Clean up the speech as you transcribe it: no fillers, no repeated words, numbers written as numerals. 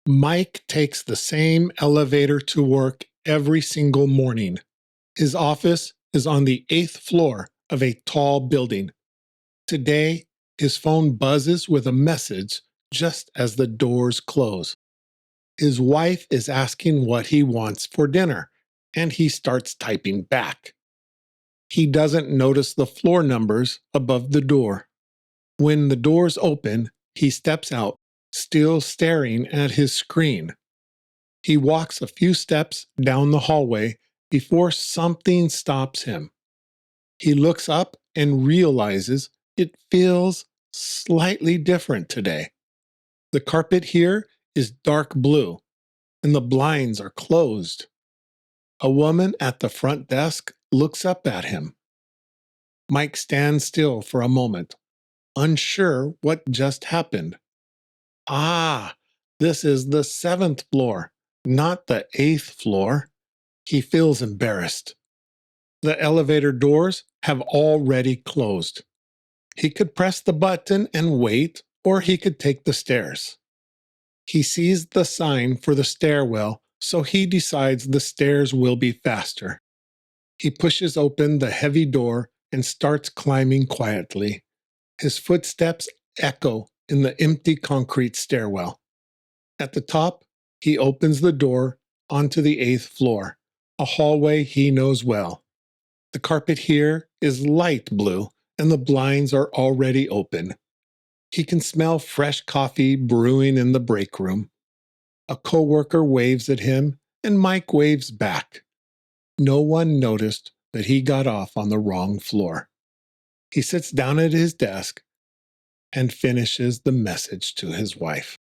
Mike takes the same elevator to work every single morning. His office is on the 8th floor of a tall building. Today, his phone buzzes with a message just as the doors close. His wife is asking what he wants for dinner, and he starts typing back. He doesn't notice the floor numbers above the door. When the doors open, he steps out, still staring at his screen. He walks a few steps down the hallway before something stops him. He looks up and realizes it feels slightly different today. The carpet here is dark blue, and the blinds are closed. A woman at the front desk looks up at him. Mike stands still for a moment, unsure what just happened. Ah, this is the 7th floor, not the 8th floor. He feels embarrassed. The elevator doors have already closed. He could press the button and wait, or he could take the stairs. He sees the sign for the stairwell, so he decides the stairs will be faster. He pushes open the heavy door and starts climbing quietly. His footsteps echo in the empty concrete stairwell. At the top, he opens the door onto the 8th floor, a hallway he knows well. The carpet here is light blue, and the blinds are already open. He can smell fresh coffee brewing in the break room. A coworker waves at him, and Mike waves back. No one noticed that he got off on the wrong floor. He sits down at his desk and finishes the message to his wife.